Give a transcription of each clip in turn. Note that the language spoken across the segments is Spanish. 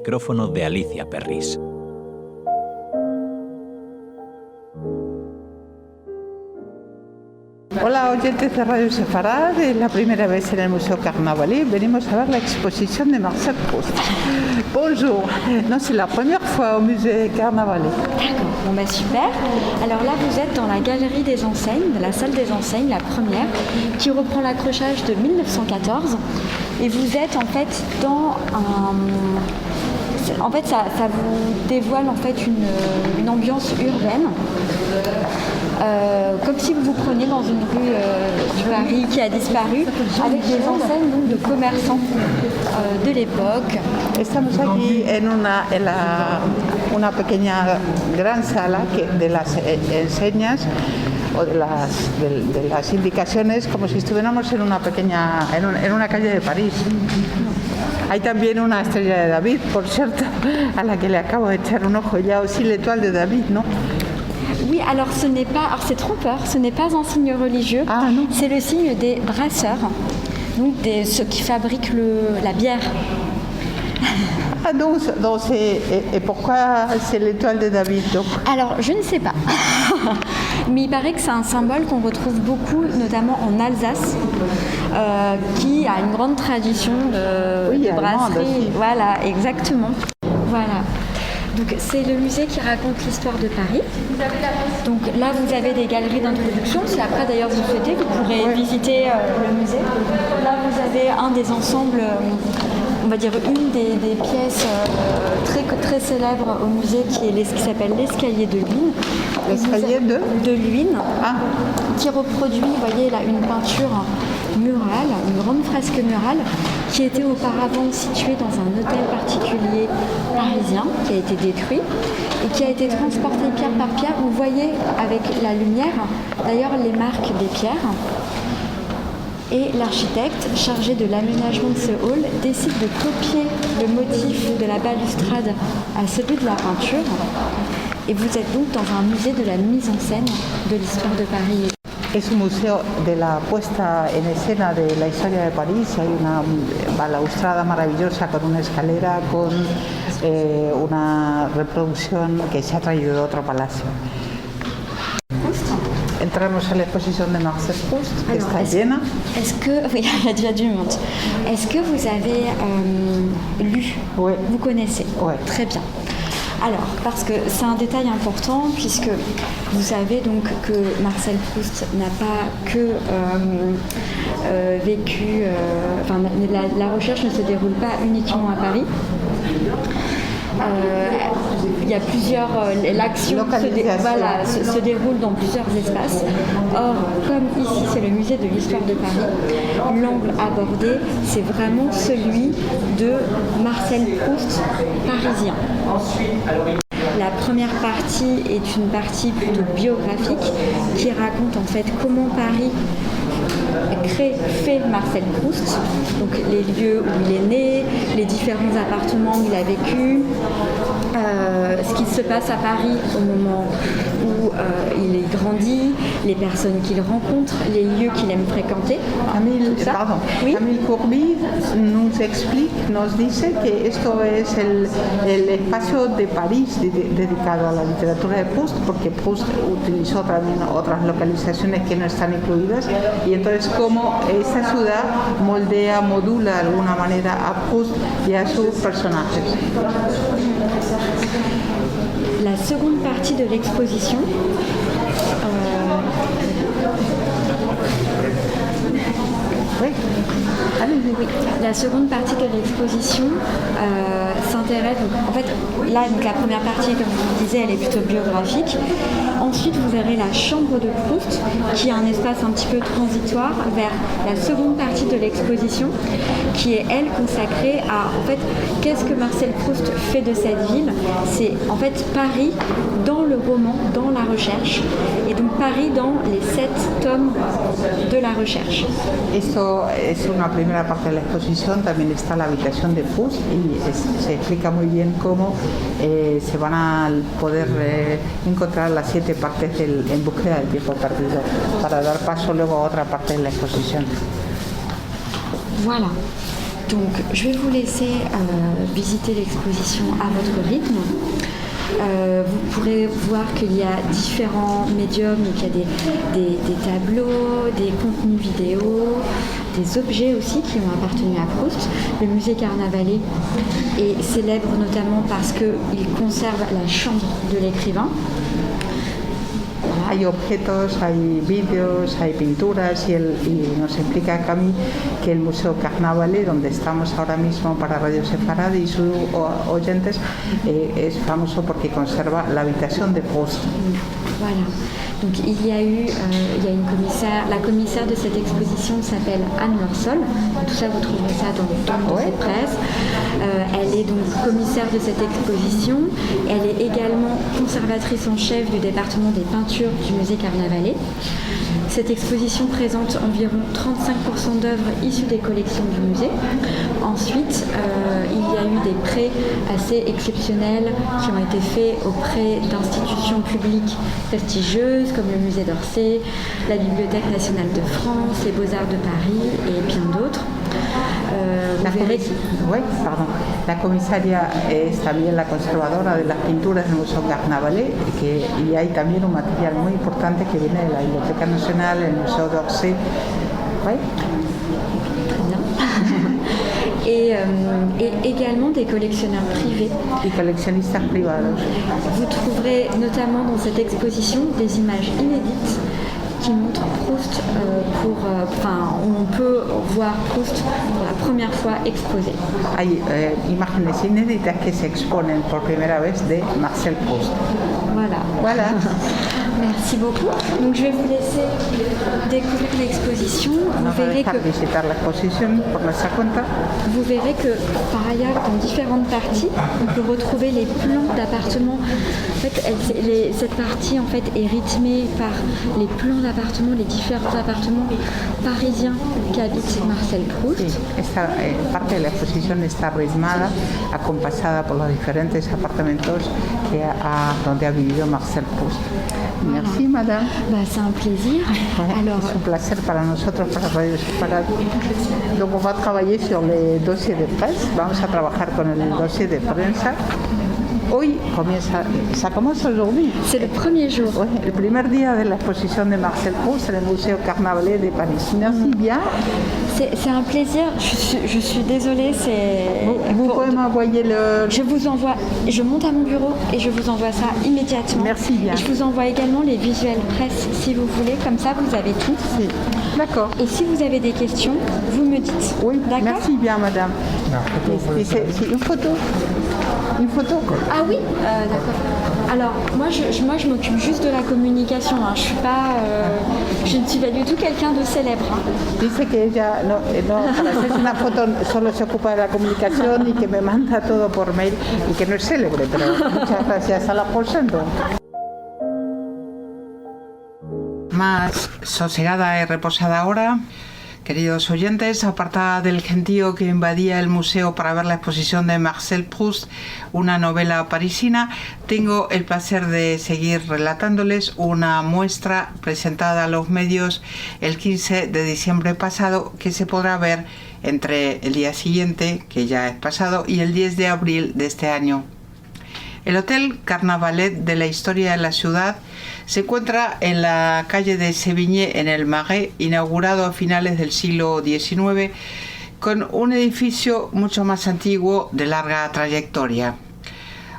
micrófono de Alicia Perris. Hola oyentes de Radio Sefarad, es la primera vez en el Museo Carnavalet. Venimos a ver la exposición de Marcel Proust. Bonjour, non, c'est la première fois au musée Carnavalet. D'accord, bon bah super. Alors là vous êtes dans la galerie des enseignes, de la salle des enseignes, la première, qui reprend l'accrochage de 1914. Et vous êtes en fait dans un... En fait ça vous dévoile en fait une ambiance urbaine. Comme si vous vous preniez dans une rue du Paris qui a disparu, avec des enseignes donc, de commerçants de l'époque. Estamos aquí en una pequeña gran sala de las enseñas o de las indicaciones, como si estuviéramos en una calle de París. Hay también una estrella de David, por cierto, a la que le acabo de echar un ojo. Ya aussi l'étoile de David, ¿no? Oui, alors c'est trompeur, ce n'est pas un signe religieux, c'est le signe des brasseurs, donc ceux qui fabriquent la bière. Ah donc et pourquoi c'est l'étoile de David donc? Alors je ne sais pas, mais il paraît que c'est un symbole qu'on retrouve beaucoup, notamment en Alsace, qui a une grande tradition de brasserie. Voilà, exactement. Voilà. Donc, c'est le musée qui raconte l'histoire de Paris. Donc là, vous avez des galeries d'introduction. Si après, d'ailleurs, vous souhaitez, vous pourrez visiter le musée. Là, vous avez un des ensembles, on va dire une des pièces très célèbres au musée qui s'appelle l'escalier de Luynes. L'escalier de Luynes, qui reproduit, vous voyez, là, une peinture murale, une grande fresque murale qui était auparavant située dans un hôtel particulier parisien qui a été détruit et qui a été transporté pierre par pierre. Vous voyez avec la lumière d'ailleurs les marques des pierres, et l'architecte chargé de l'aménagement de ce hall décide de copier le motif de la balustrade à celui de la peinture, et vous êtes donc dans un musée de la mise en scène de l'histoire de Paris. Es un museo de la puesta en escena de la historia de París. Hay una balaustrada maravillosa con una escalera, con una reproducción que se ha traído de otro palacio. Entramos a la exposición de Marcel Proust, que está llena. Oui, il y a déjà du monde. Est-ce que vous avez lu? Oui. Vous connaissez? Oui. Très bien. Alors, parce que c'est un détail important, puisque vous savez donc que Marcel Proust n'a pas que vécu, la recherche ne se déroule pas uniquement à Paris. Il y a plusieurs, l'action se déroule dans plusieurs espaces. Or, comme ici c'est le musée de l'histoire de Paris, l'angle abordé c'est vraiment celui de Marcel Proust parisien. La première partie est une partie plutôt biographique qui raconte en fait comment Paris fait Marcel Proust, donc les lieux où il est né, les différents appartements où il a vécu, ce qui se passe à Paris au moment où il est grandi, les personnes qu'il rencontre, les lieux qu'il aime fréquenter. Camille Courbit nos dice que esto es el espacio de París dedicado a la literatura de Proust, porque Proust utilizó también otras localizaciones que no están incluidas, y entonces cómo esta ciudad modula de alguna manera a Proust y a sus personajes. La seconde partie de l'exposition La seconde partie de l'exposition s'intéresse, en fait, là, donc, la première partie, comme je vous disais, elle est plutôt biographique. Ensuite, vous verrez la chambre de Proust, qui est un espace un petit peu transitoire vers la seconde partie de l'exposition, qui est, elle, consacrée à, en fait, qu'est-ce que Marcel Proust fait de cette ville. C'est, en fait, Paris dans le roman, dans la recherche, et donc Paris dans les 7 tomes de la recherche. Esto es una primera parte de la exposición. También está la habitación de Proust y se explica muy bien cómo se van a poder encontrar las 7 partes en búsqueda del tiempo perdido, para dar paso luego a otra parte de la exposición. Voilà. Donc, je vais vous laisser visiter l'exposition à votre rythme. Vous pourrez voir qu'il y a différents médiums, donc il y a des tableaux, des contenus vidéo, des objets aussi qui ont appartenu à Proust. Le musée Carnavalet est célèbre notamment parce qu'il conserve la chambre de l'écrivain. Hay objetos, hay vídeos, hay pinturas y nos explica Camille que el Museo Carnavalet, donde estamos ahora mismo para Radio Sefarad y sus oyentes, es famoso porque conserva la habitación de Proust. Voilà. Donc il y a une commissaire, la commissaire de cette exposition s'appelle Anne Morsol. Tout ça, vous trouverez ça dans le dossier de presse. Elle est donc commissaire de cette exposition. Elle est également conservatrice en chef du département des peintures du musée Carnavalet. Cette exposition présente environ 35% d'œuvres issues des collections du musée. Ensuite, il y a eu des prêts assez exceptionnels qui ont été faits auprès d'institutions publiques prestigieuses comme le musée d'Orsay, la Bibliothèque nationale de France, les Beaux-Arts de Paris et bien d'autres. La comisaria es también la conservadora de las pinturas del Museo Carnavalet y hay también un material muy importante que viene de la Biblioteca Nacional, el Museo d'Orsay. Et également des collectionneurs privés. Y coleccionistas privados. Vous trouverez notamment dans cette exposition des images inédites qui montre Proust on peut voir Proust pour la première fois exposé. Hay imágenes inéditas que se exponen por primera vez de Marcel Proust. Voilà. Merci beaucoup. Donc je vais vous laisser découvrir l'exposition. Vous verrez que par ailleurs, dans différentes parties, on peut retrouver les plans d'appartements. En fait, cette partie en fait est rythmée par les plans d'appartements, les différents appartements parisiens qu'habite Marcel Proust. Sí, esta parte de la exposición está ritmada, acompasada por los diferentes apartamentos donde ha vivido Marcel Proust. Merci, madame. C'est un plaisir. Alors, es un placer para nosotros, para Radio Sefarad. Donc, on va travailler sur les dossiers de presse. Vamos a trabajar con el dossier de prensa. Hoy ça commence aujourd'hui. C'est le premier jour. Oui, le premier día de la exposition de Marcel Proust en el Museo Carnavalet de Paris. Merci bien. C'est un plaisir. Je suis désolée. Vous pouvez m'envoyer le... Je monte à mon bureau et je vous envoie ça immédiatement. Merci bien. Et je vous envoie également les visuels presse si vous voulez. Comme ça, vous avez tout. Si. D'accord. Et si vous avez des questions, vous me dites. Oui, d'accord. Merci bien, madame. C'est une photo. Une photo. Ah oui, d'accord. Alors, moi je m'occupe juste de la communication. Hein. Je ne suis pas du tout quelqu'un de célèbre. Hein. Dice que ella para hacerse una foto solo se ocupa de la comunicación y que me manda todo por mail y que no es célebre, pero muchas gracias a la Polsendo. Más sosegada y reposada ahora. Queridos oyentes, apartada del gentío que invadía el museo para ver la exposición de Marcel Proust, una novela parisina, tengo el placer de seguir relatándoles una muestra presentada a los medios el 15 de diciembre pasado que se podrá ver entre el día siguiente, que ya es pasado, y el 10 de abril de este año. El Hotel Carnavalet de la historia de la ciudad se encuentra en la calle de Sévigné, en el Marais, inaugurado a finales del siglo XIX, con un edificio mucho más antiguo de larga trayectoria.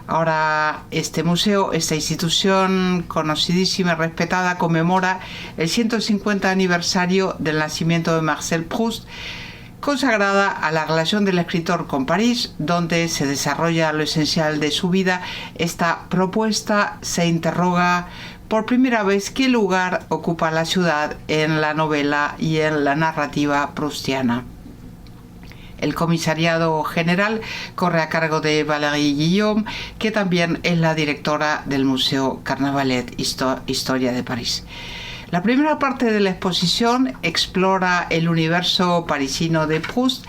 Ahora este museo, esta institución conocidísima y respetada, conmemora el 150 aniversario del nacimiento de Marcel Proust, consagrada a la relación del escritor con París, donde se desarrolla lo esencial de su vida. Esta propuesta se interroga por primera vez qué lugar ocupa la ciudad en la novela y en la narrativa proustiana. El comisariado general corre a cargo de Valérie Guillaume, que también es la directora del Museo Carnavalet Historia de París. La primera parte de la exposición explora el universo parisino de Proust.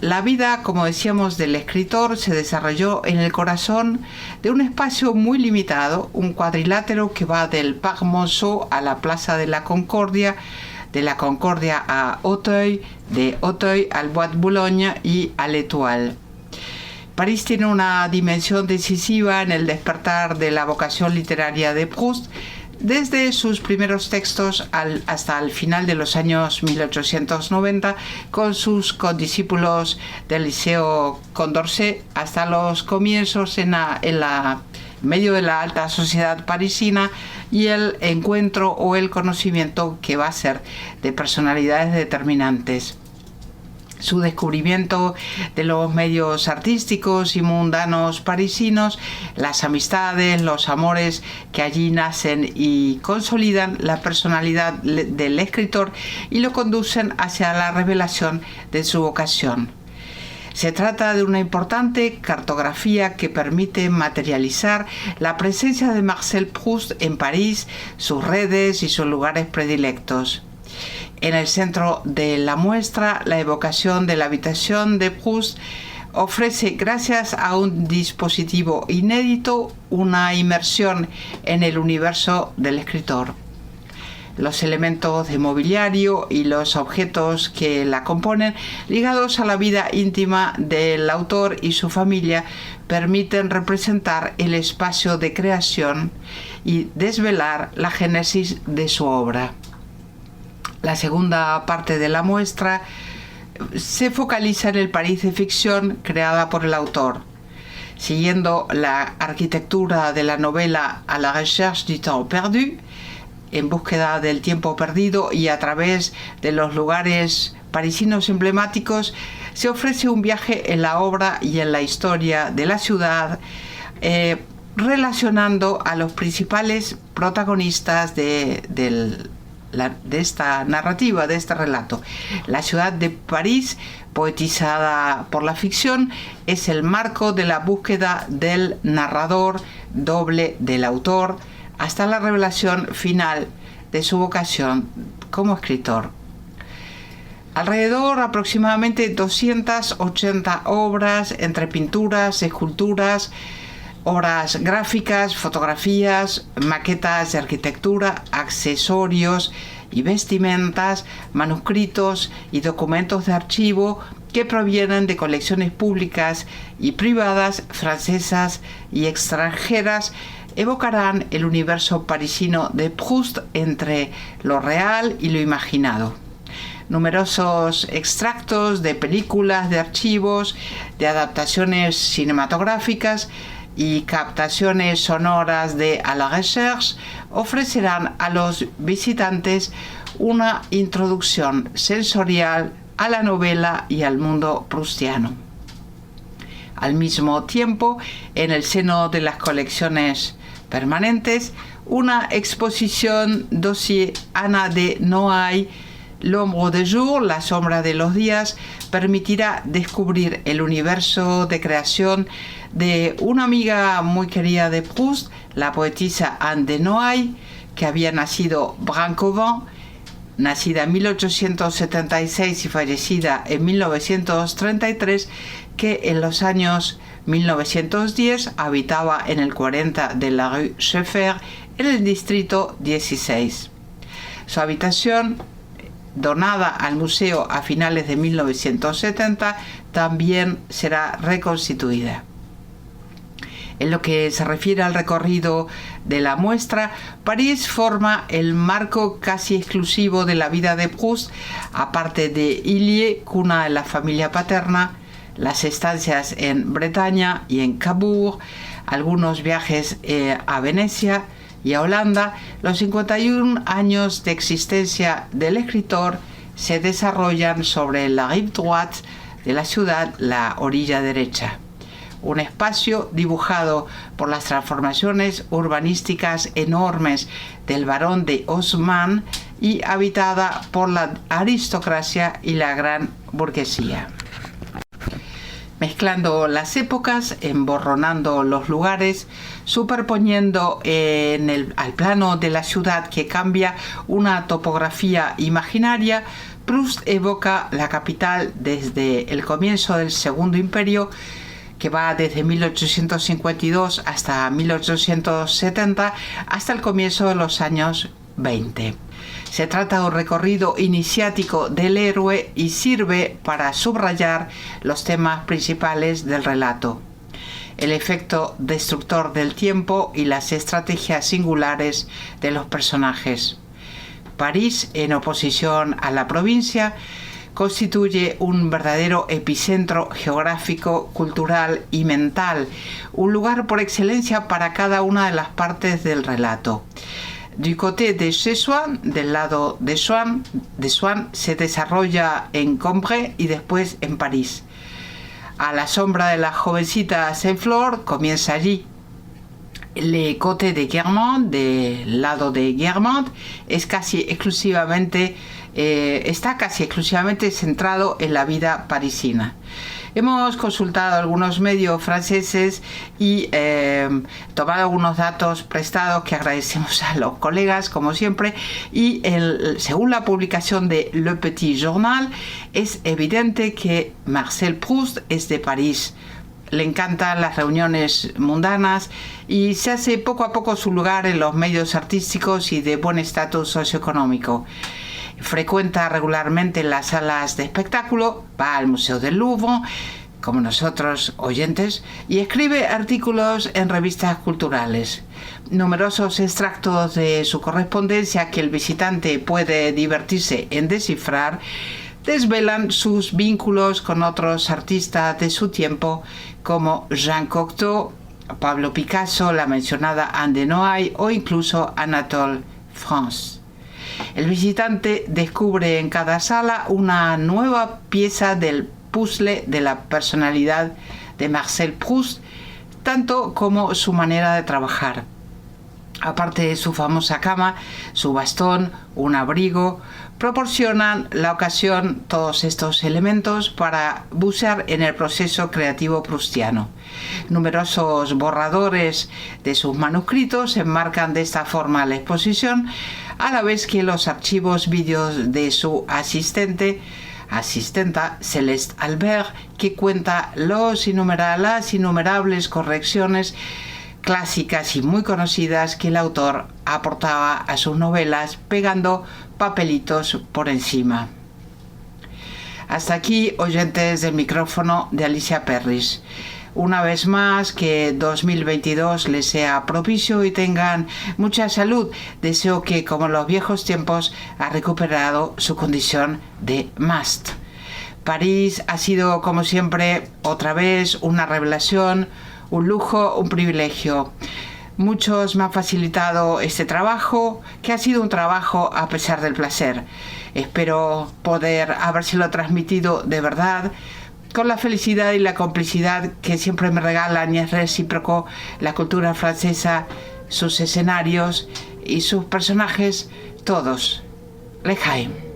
La vida, como decíamos, del escritor se desarrolló en el corazón de un espacio muy limitado, un cuadrilátero que va del Parc Monceau a la Plaza de la Concordia, de la Concordia a Auteuil, de Auteuil al Bois de Boulogne y a l'Étoile. París tiene una dimensión decisiva en el despertar de la vocación literaria de Proust, desde sus primeros textos hasta el final de los años 1890, con sus condiscípulos del Liceo Condorcet, hasta los comienzos en medio de la alta sociedad parisina y el encuentro o el conocimiento que va a ser de personalidades determinantes. Su descubrimiento de los medios artísticos y mundanos parisinos, las amistades, los amores que allí nacen y consolidan la personalidad del escritor y lo conducen hacia la revelación de su vocación. Se trata de una importante cartografía que permite materializar la presencia de Marcel Proust en París, sus redes y sus lugares predilectos. En el centro de la muestra, la evocación de la habitación de Proust ofrece, gracias a un dispositivo inédito, una inmersión en el universo del escritor. Los elementos de mobiliario y los objetos que la componen, ligados a la vida íntima del autor y su familia, permiten representar el espacio de creación y desvelar la génesis de su obra. La segunda parte de la muestra se focaliza en el París de ficción creada por el autor. Siguiendo la arquitectura de la novela A la recherche du temps perdu, en búsqueda del tiempo perdido, y a través de los lugares parisinos emblemáticos, se ofrece un viaje en la obra y en la historia de la ciudad, relacionando a los principales protagonistas de esta narrativa, de este relato. La ciudad de París, poetizada por la ficción, es el marco de la búsqueda del narrador doble del autor hasta la revelación final de su vocación como escritor. Alrededor aproximadamente 280 obras entre pinturas, esculturas, obras gráficas, fotografías, maquetas de arquitectura, accesorios y vestimentas, manuscritos y documentos de archivo que provienen de colecciones públicas y privadas francesas y extranjeras, evocarán el universo parisino de Proust entre lo real y lo imaginado. Numerosos extractos de películas, de archivos, de adaptaciones cinematográficas y captaciones sonoras de A la recherche ofrecerán a los visitantes una introducción sensorial a la novela y al mundo proustiano. Al mismo tiempo, en el seno de las colecciones permanentes, una exposición dossier Anna de Noailles, L'ombre des jours, la sombra de los días, permitirá descubrir el universo de creación de una amiga muy querida de Proust, la poetisa Anne de Noailles, que había nacido Brantôme, nacida en 1876 y fallecida en 1933, que en los años 1910 habitaba en el 40 de la rue Scheffer, en el distrito 16. Su habitación, donada al museo a finales de 1970, también será reconstituida. En lo que se refiere al recorrido de la muestra, París forma el marco casi exclusivo de la vida de Proust, aparte de Illiers, cuna de la familia paterna, las estancias en Bretaña y en Cabourg, algunos viajes a Venecia y a Holanda. Los 51 años de existencia del escritor se desarrollan sobre la rive droite de la ciudad, la orilla derecha. Un espacio dibujado por las transformaciones urbanísticas enormes del barón de Haussmann y habitada por la aristocracia y la gran burguesía. Mezclando las épocas, emborronando los lugares, superponiendo al plano de la ciudad que cambia una topografía imaginaria, Proust evoca la capital desde el comienzo del Segundo Imperio, que va desde 1852 hasta 1870, hasta el comienzo de los años 20. Se trata de un recorrido iniciático del héroe y sirve para subrayar los temas principales del relato: el efecto destructor del tiempo y las estrategias singulares de los personajes. París, en oposición a la provincia, constituye un verdadero epicentro geográfico, cultural y mental, un lugar por excelencia para cada una de las partes del relato. Du côté de Szechuan, del lado de Swan, se desarrolla en Cambrai y después en París. A la sombra de la jovencita Saint-Flour comienza allí. Le côté de Guermantes, del lado de Guermantes, está casi exclusivamente centrado en la vida parisina. Hemos consultado algunos medios franceses y tomado algunos datos prestados que agradecemos a los colegas, como siempre, y según la publicación de Le Petit Journal, es evidente que Marcel Proust es de París. Le encantan las reuniones mundanas y se hace poco a poco su lugar en los medios artísticos y de buen estatus socioeconómico. Frecuenta regularmente las salas de espectáculo, va al Museo del Louvre, como nosotros oyentes, y escribe artículos en revistas culturales. Numerosos extractos de su correspondencia que el visitante puede divertirse en descifrar desvelan sus vínculos con otros artistas de su tiempo como Jean Cocteau, Pablo Picasso, la mencionada Anne de Noailles o incluso Anatole France. El visitante descubre en cada sala una nueva pieza del puzzle de la personalidad de Marcel Proust, tanto como su manera de trabajar. Aparte de su famosa cama, su bastón, un abrigo, proporcionan la ocasión todos estos elementos para bucear en el proceso creativo proustiano. Numerosos borradores de sus manuscritos enmarcan de esta forma la exposición, a la vez que los archivos vídeos de su asistenta Celeste Albert, que cuenta las innumerables correcciones clásicas y muy conocidas que el autor aportaba a sus novelas, pegando papelitos por encima. Hasta aquí, oyentes del micrófono de Alicia Perris. Una vez más, que 2022 les sea propicio y tengan mucha salud. Deseo que, como en los viejos tiempos, ha recuperado su condición de must. París ha sido, como siempre, otra vez una revelación, un lujo, un privilegio. Muchos me han facilitado este trabajo, que ha sido un trabajo a pesar del placer. Espero poder habérselo transmitido de verdad, con la felicidad y la complicidad que siempre me regalan, y es recíproco, la cultura francesa, sus escenarios y sus personajes, todos. L'Echaim.